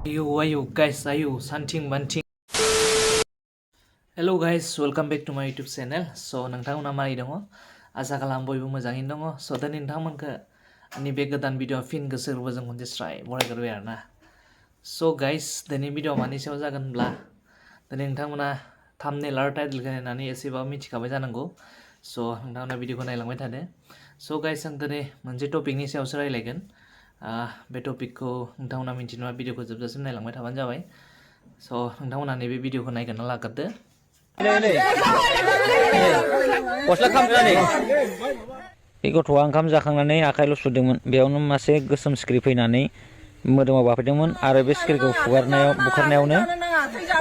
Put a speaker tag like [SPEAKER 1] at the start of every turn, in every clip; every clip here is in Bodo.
[SPEAKER 1] Ayo guys, ayo santing banting. Hello guys, welcome back to my YouTube channel. So nongtangmona मारै दङ आसा खालाम बयबो मोजाङैनो दङ. So दा नोंथांमोनखौ आंनि बे गोदान भिडिअ फिन गोसो गोरबोजों खनसे स्राय बरायग्रोबाय आरोना. So guys, दिनै भिडिअ मानि सायाव जागोनब्ला दिनै नोंथांमोना थाम्बनेल आरो टाइटेलखौ नायनानै एसेबाबो मिथिखाबाय जानांगौ. So नोंथांमोना भिडिअखौ नायलांबाय थादो. So guys, आं दिनै मोनसे टपिकनि सायावसो रायलायगोन. बे टपिकखौ नोंथांमोना मिथिनोबा भिडिअखौ जोबजासिम नायलांबाय थाबानो जाबाय. So नोंथांमोना नैबे भिडिअखौ नायग्रोना लाग्रोदो.
[SPEAKER 2] गस्ला खामनानै बे गथ'आ ओंखाम जाखांनानै आखाइल' सुदोंमोन बेयावनो मासे गोसोम सिखिरि फैनानै मोदोमाव बाफैदोंमोन आरो बे सिखिरिखौ बुखारनायावनो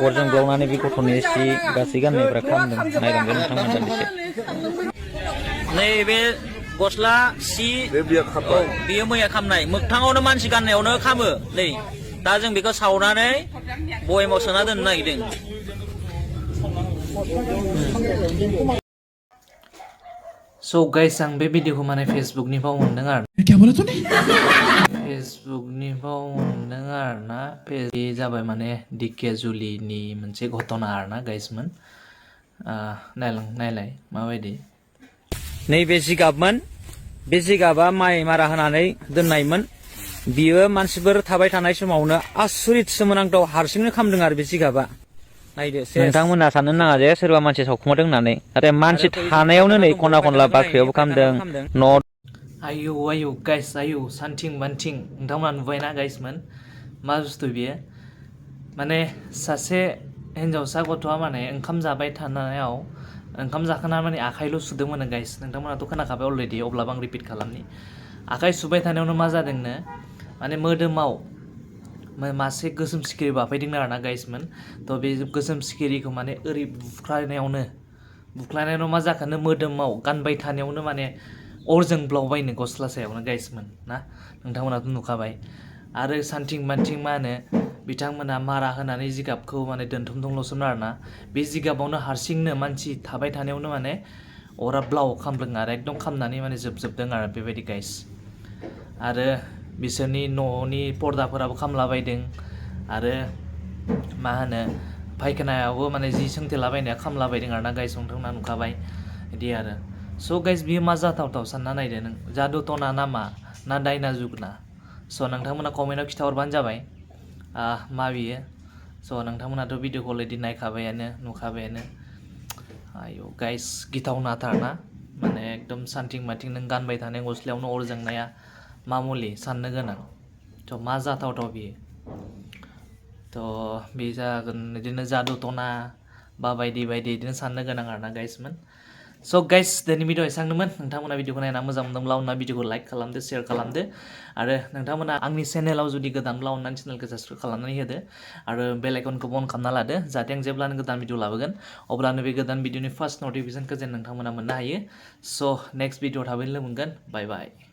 [SPEAKER 2] अरजों ब्लावनानै बे गथ'नि सि गासै गाननायफ्रा खामदों. नायलांदो नोंथांमोन दान्दिसे. नैबे गस्ला सि बेयो मैया खामनाय मोगथाङावनो मानसि गाननायावनो खामो. नै दा जों बेखौ सावनानै बयेमाव सोना दोननो नागिरदों.
[SPEAKER 1] So guys, आं बे भिडिअखौ माने फेसबुकनिफ्राय मोनदों आरो फेसबुकनिफ्राय मोनदों आरोना. बे जाबाय माने डिके जुलिनि मोनसे घटना आरोना गाइसमोन. नायलाय माबायदि.
[SPEAKER 2] नैबे जिगाबमोन. बे जिगाबा माइ मारा होनानै दोननायमोन. बियो मानसिफोर थाबाय थानाय समावनो आसुरित सोमोनांथाव हारसिंनो खामदों आरो बे जिगाबा. नायदो नोंथांमोना साननो नाङा जे सोरबा मानसि सावखुमादों होननानै. नाथाय मानसि थानायावनो नै खना खनला बाख्रियावबो खामदों. न'
[SPEAKER 1] आयौ गाइस आयौ सान्थिं बान्थिं नोंथांमोना नुबायना गाइसमोन मा बुस्थु बियो. माने सासे हिन्जावसा गथ'आ माने ओंखाम जाबाय थानायाव ओंखाम जाखांना माने आखाइल' सुदोंमोन गाइस. नोंथांमोनाथ' खोनाखाबाय अलरेडि, अब्लाबो आं रिपिट खालामनि. आखाइ सुबाय थानायावनो मा जादोंनो माने मोदोमाव मासे गोसोम सिखिरि बाफैदों आरोना गाइसमोन. थ' बे गोसोम सिखिरिखौ माने ओरै बुख्लायनायावनो मा जाखोनो मोदोमाव गानबाय थानायावनो माने अरजों ब्लावबायनो गस्ला सायावनो गाइसमोन ना. नोंथांमोनाथ' नुखाबाय. आरो सान्थिं बान्थिं मा होनो बिथांमोना मारा होनानै जिगाबखौ माने दोनथुमदोंल'सोमोन आरोना. बे जिगाबावनो हारसिंनो मानसि थाबाय थानायावनो माने अरा ब्लाव खामदों आरो एकदम खामनानै माने जोबदों आरो बेबायदि गाइस. आरो बिसोरनि न'नि पर्दाफोराबो खामलाबायदों आरो मा होनो फायखानायावबो माने जि सोंथेलाबायनाया खामलाबायदों आरोना गाइस. नोंथांमोना नुखाबाय बिदि आरो. स' गाइस बियो मा जाथावथाव सानना नायदो नों. जादु टना ना मा ना दायना जुगना. स' नोंथांमोना कमेन्टआव खिथाहरबानो जाबाय मा बियो. स' नोंथांमोनाथ' भिडिअखौ अलरेडि नायखाबायानो नुखाबायानो. आयौ गाइस गिथावनाथारना. माने एकदम सान्थिं बान्थिं नों गानबाय थानाय गस्लायावनो अर जोंनाया मामुलि साननो गोनां. थ' मा जाथावथाव बियो. थ' बे जागोन बिदिनो जादु टना बा बायदि बिदिनो साननो गोनां आरोना गाइसमोन. स' गाइस दिनै भिडिअ एसांनोमोन. नोंथांमोना भिडिअखौ नायना मोजां मोनदोंब्ला अनना भिडिअखौ लाइक खालामदो, शेयार खालामदो. आरो नोंथांमोना आंनि चेनेलाव जुदि गोदानब्ला अननानै चेनेलखौ साबस्क्राइब खालामनानै होदो आरो बेल आइकनखौ अन खालामना लादो जाहाथे आं जेब्लानो गोदान भिडिअ लाबोगोन अब्लानो बे गोदान भिडिअनि फार्स्ट नटिफिकेसनखौ जेन नोंथांमोना मोननो हायो. स' नेक्स्ट भिडिअ थाबैनो मोनगोन. बाय बाय.